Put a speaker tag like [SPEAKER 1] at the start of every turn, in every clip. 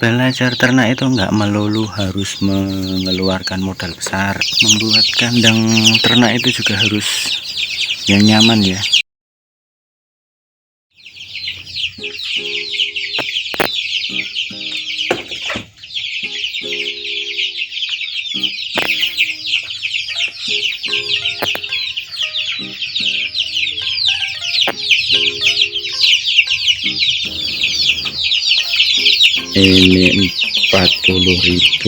[SPEAKER 1] Belajar ternak itu nggak melulu harus mengeluarkan modal besar. Membuat kandang ternak itu juga harus yang nyaman ya. Ini 40.000,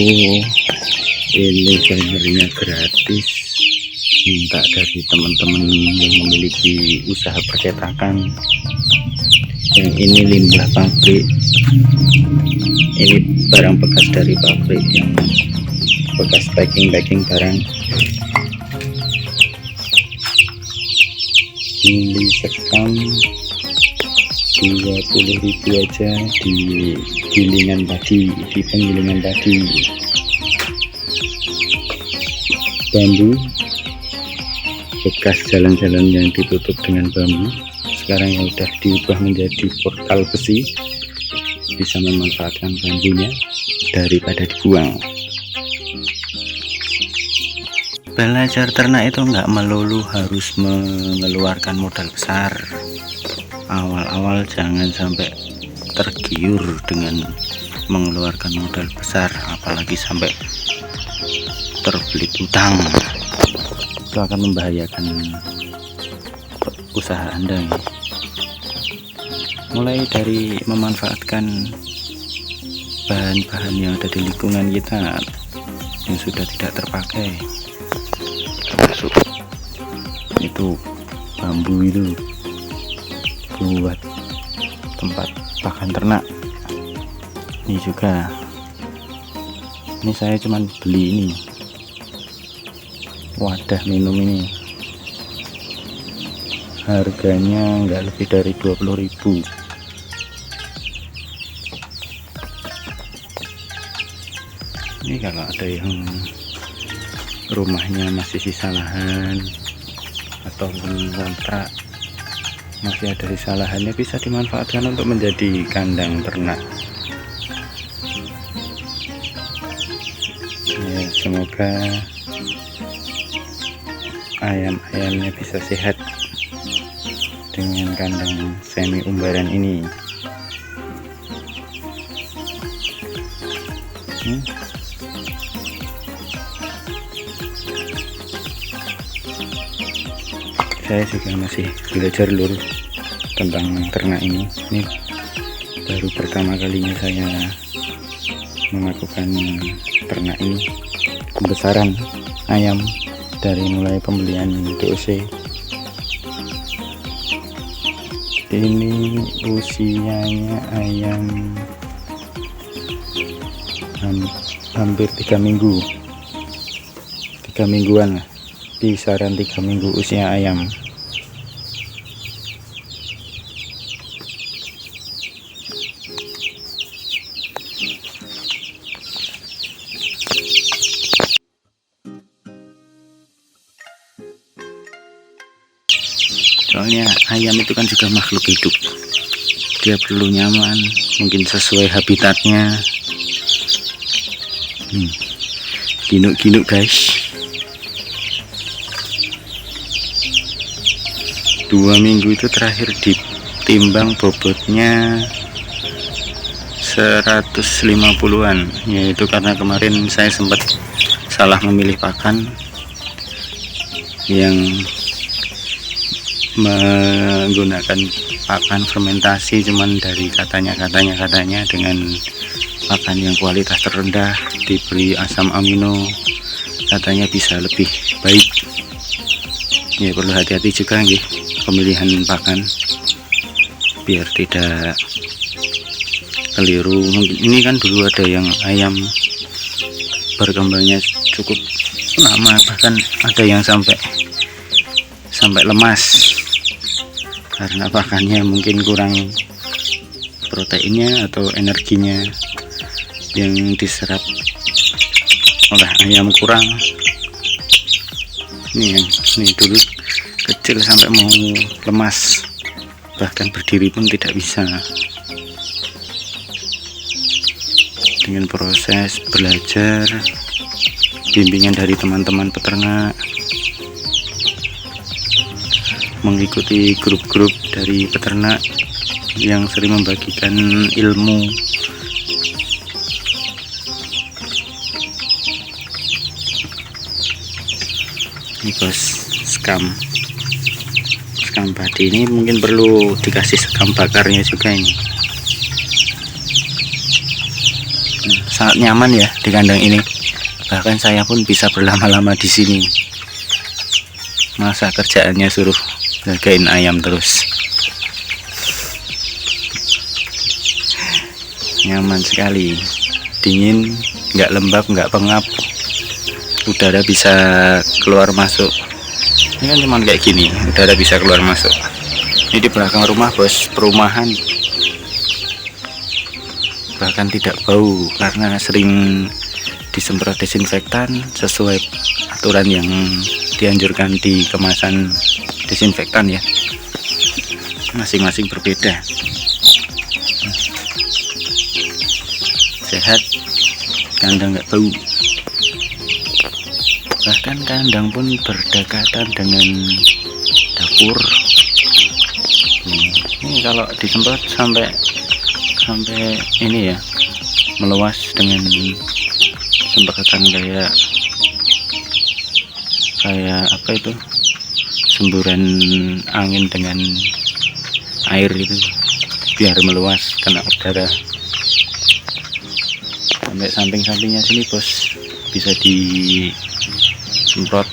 [SPEAKER 1] ini bannernya gratis, minta dari teman-teman yang memiliki usaha percetakan. Yang ini limbah pabrik, ini barang bekas dari pabrik yang bekas packing barang. Ini sekam 20.000 aja di gilingan padi, di penggilingan padi. Bambu bekas jalan-jalan yang ditutup dengan bambu, sekarang yang udah diubah menjadi portal besi, bisa memanfaatkan bambunya daripada dibuang. Belajar ternak itu nggak melulu harus mengeluarkan modal besar. Awal-awal jangan sampai tergiur dengan mengeluarkan modal besar, apalagi sampai terbelit utang. Itu akan membahayakan usaha Anda ya. Mulai dari memanfaatkan bahan-bahan yang ada di lingkungan kita yang sudah tidak terpakai, termasuk itu bambu itu buat tempat pakan ternak. Ini juga, ini saya cuman beli ini wadah minum ini, harganya nggak lebih dari 20.000. Ini kalau ada yang rumahnya masih sisa lahan atau kontrak masih ada sisa lahannya, bisa dimanfaatkan untuk menjadi kandang ternak ya. Semoga ayam-ayamnya bisa sehat dengan kandang semi umbaran ini. Saya juga masih belajar lur tentang ternak ini. Ini baru pertama kalinya saya melakukan ternak ini, pembesaran ayam dari mulai pembelian DOC. Ini usianya ayam hampir 3 minggu, 3 mingguan lah, kisaran 3 minggu usia ayam. Soalnya ayam itu kan juga makhluk hidup, dia perlu nyaman, mungkin sesuai habitatnya. Ginuk-ginuk guys. 2 minggu itu terakhir ditimbang bobotnya 150-an, yaitu karena kemarin saya sempat salah memilih pakan yang menggunakan pakan fermentasi, cuman dari katanya dengan pakan yang kualitas terendah, diberi asam amino, katanya bisa lebih baik ya. Perlu hati-hati juga nih pemilihan pakan biar tidak keliru. Ini kan dulu ada yang ayam berkembangnya cukup lama, bahkan ada yang sampai lemas karena pakannya mungkin kurang proteinnya atau energinya yang diserap oleh ayam kurang. Ini dulu kecil sampai mau lemas, bahkan berdiri pun tidak bisa. dengan proses belajar, bimbingan dari teman-teman peternak, mengikuti grup-grup dari peternak yang sering membagikan ilmu. Ini bos, skam padi ini mungkin perlu dikasih sekam bakarnya juga ini. Sangat nyaman ya di kandang ini, bahkan saya pun bisa berlama-lama di sini. Masa kerjaannya suruh jagain ayam terus. Nyaman sekali, dingin, nggak lembab, nggak pengap, udara bisa keluar masuk. Ini kan cuman kayak gini, udara bisa keluar masuk. Ini di belakang rumah bos, perumahan, bahkan tidak bau karena sering disemprot desinfektan sesuai aturan yang dianjurkan di kemasan desinfektan ya, masing-masing berbeda. Sehat, kandang nggak bau, bahkan kandang pun berdekatan dengan dapur. Ini kalau disemprot sampai ini ya, meluas dengan semprotan kayak apa itu, semburan angin dengan air itu, biar meluas kena udara. Sampai samping-sampingnya sini bos, bisa disemprot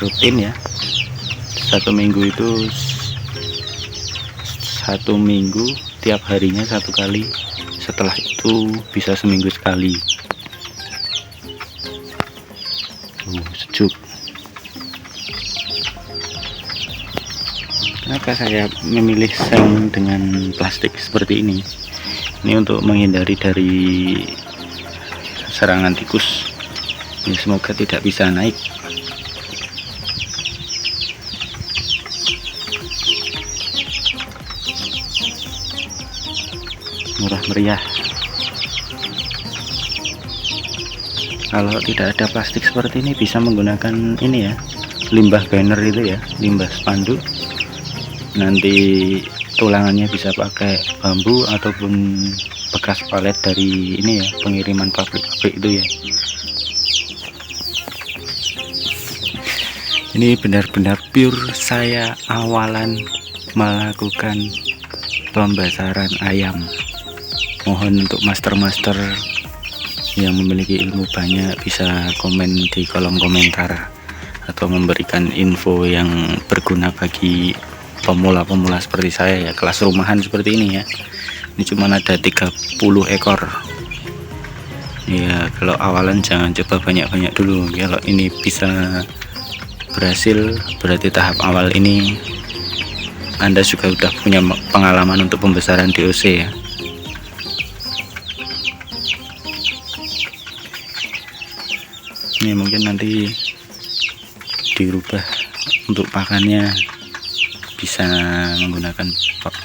[SPEAKER 1] rutin ya. Satu minggu tiap harinya 1 kali, setelah itu bisa seminggu sekali. Sejuk. Kenapa saya memilih seng dengan plastik seperti ini? Ini untuk menghindari dari serangan tikus. Ya, semoga tidak bisa naik. Murah meriah. Kalau tidak ada plastik seperti ini, bisa menggunakan ini ya, limbah banner itu ya, limbah spanduk. Nanti tulangannya bisa pakai bambu ataupun bekas palet dari ini ya, pengiriman pabrik-pabrik itu ya. Ini benar-benar pure saya awalan melakukan pembesaran ayam. Mohon untuk master-master yang memiliki ilmu banyak bisa komen di kolom komentar atau memberikan info yang berguna bagi pemula-pemula seperti saya ya, kelas rumahan seperti ini ya. Ini cuma ada 30 ekor ya. Kalau awalan jangan coba banyak-banyak dulu. Kalau ini bisa berhasil, berarti tahap awal ini Anda juga sudah punya pengalaman untuk pembesaran DOC ya. Ini mungkin nanti dirubah untuk pakannya, bisa menggunakan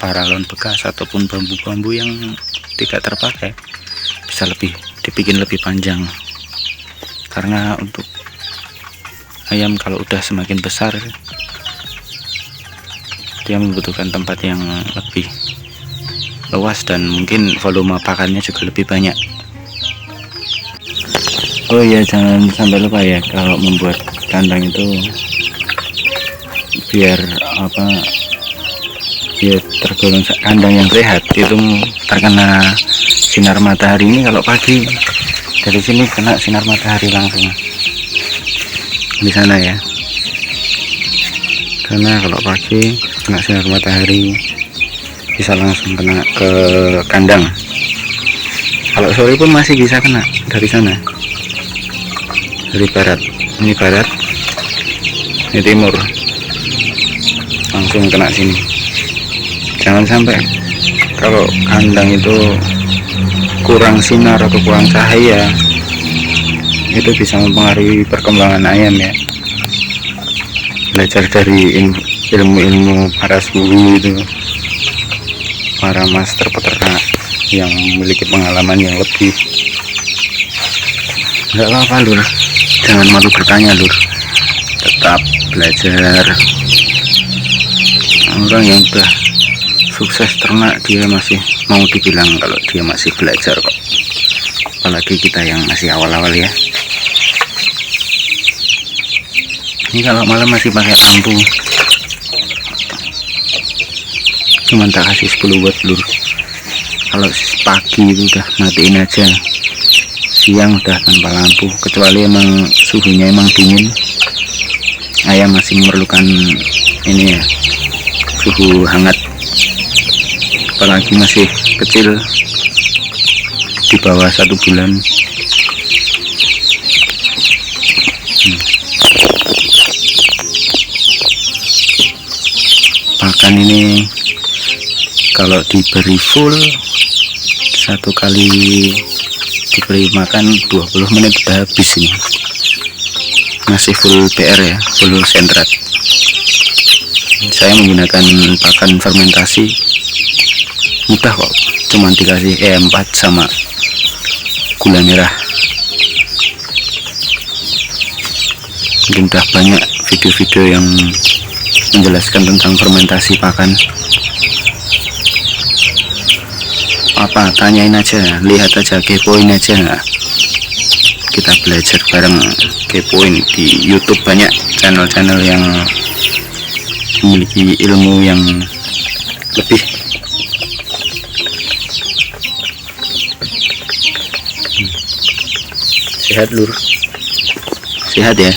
[SPEAKER 1] paralon bekas ataupun bambu-bambu yang tidak terpakai, bisa dibikin lebih panjang. Karena untuk ayam kalau udah semakin besar, dia membutuhkan tempat yang lebih luas dan mungkin volume pakannya juga lebih banyak. Oh iya, jangan sampai lupa ya, kalau membuat kandang itu biar ya tergolong kandang yang sehat, itu terkena sinar matahari. Ini kalau pagi dari sini kena sinar matahari langsung di sana ya, karena kalau pagi kena sinar matahari bisa langsung kena ke kandang. Kalau sore pun masih bisa kena dari sana, dari barat. Ini barat, ini timur, langsung kena sini. Jangan sampai kalau kandang itu kurang sinar atau kurang cahaya, itu bisa mempengaruhi perkembangan ayam ya. Belajar dari ilmu-ilmu para suhu itu, para master peternak. yang memiliki pengalaman yang lebih. Nggak apa-apa lur, jangan malu bertanya lur, tetap belajar. Orang yang udah sukses ternak dia masih mau dibilang kalau dia masih belajar kok, apalagi kita yang masih awal-awal ya. Ini kalau malam masih pakai lampu, cuman tak kasih 10 watt lur. Kalau pagi itu udah matiin aja, siang udah tanpa lampu, kecuali emang suhunya emang dingin, ayam masih memerlukan ini ya, suhu hangat, apalagi masih kecil di bawah 1 bulan. Pakan ini kalau diberi full, satu kali diberi makan 20 menit udah habis. Ini masih full PR ya, full sentrat. Saya menggunakan pakan fermentasi mudah kok, cuman dikasih E4 sama gula merah. Mungkin udah banyak video-video yang menjelaskan tentang fermentasi pakan. Apa, tanyain aja, lihat aja, kepoin aja. Kita belajar bareng, kepoin di YouTube, banyak channel-channel yang memiliki ilmu yang lebih. Sehat lur, sehat ya.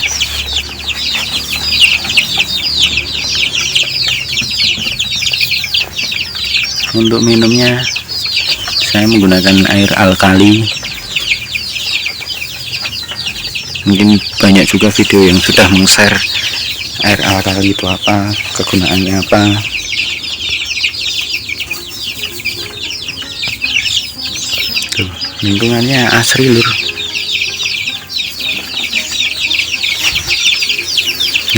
[SPEAKER 1] Untuk minumnya saya menggunakan air alkali. Mungkin banyak juga video yang sudah meng-share air alkali itu apa, kegunaannya apa. Tuh, lingkungannya asri lur.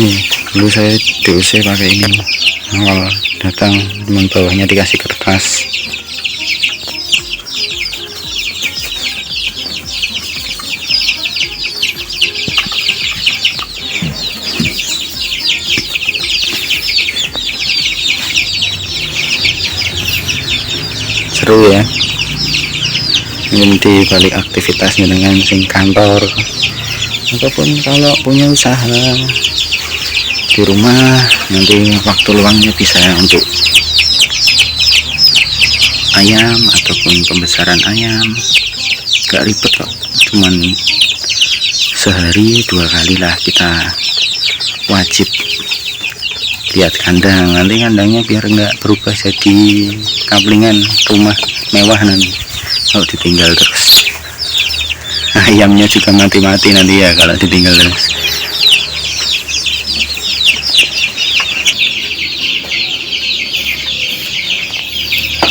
[SPEAKER 1] Nih, dulu saya DOC pakai ini. Awal datang, teman bawahnya dikasih kertas. Seru ya, ini di balik aktivitasnya dengan sing kantor ataupun kalau punya usaha di rumah, nanti waktu luangnya bisa untuk ayam ataupun pembesaran ayam. Gak ribet kok, cuman sehari 2 kali lah kita wajib lihat kandang. Nanti kandangnya biar nggak berubah jadi kaplingan rumah mewah nanti kalau ditinggal terus. Ayamnya juga mati-mati nanti ya kalau ditinggal terus.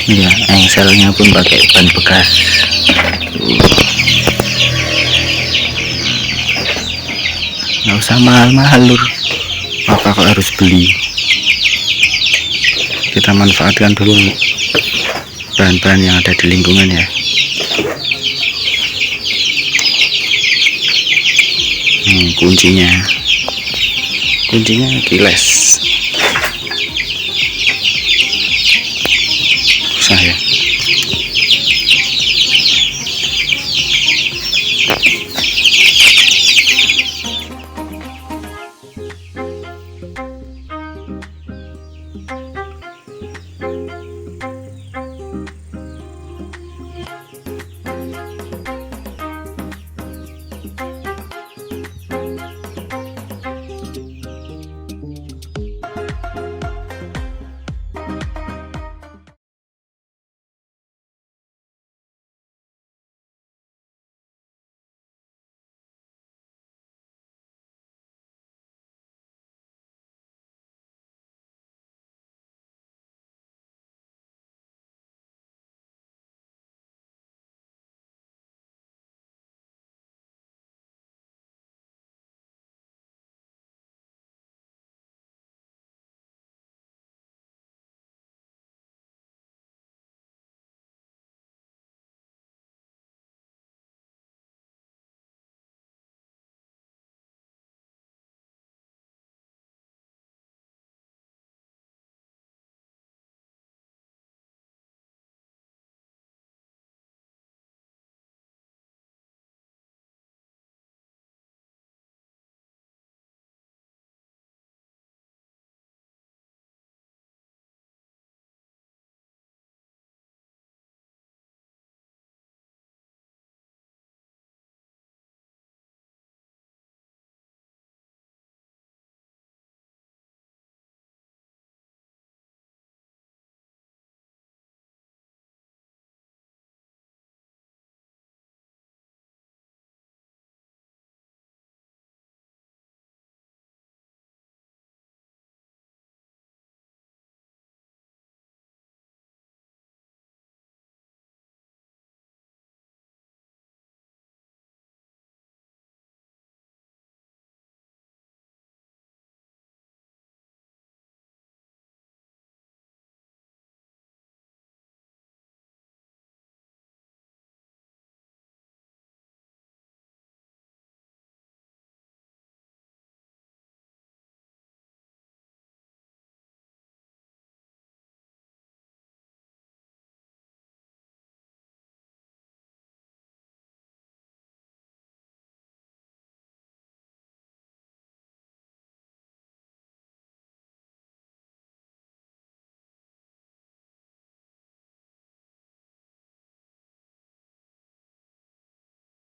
[SPEAKER 1] Ya, engselnya pun pakai ban bekas. Nggak usah mahal-mahal lur, apa kok harus beli. Kita manfaatkan dulu bahan-bahan yang ada di lingkungan ya. Kuncinya kiles.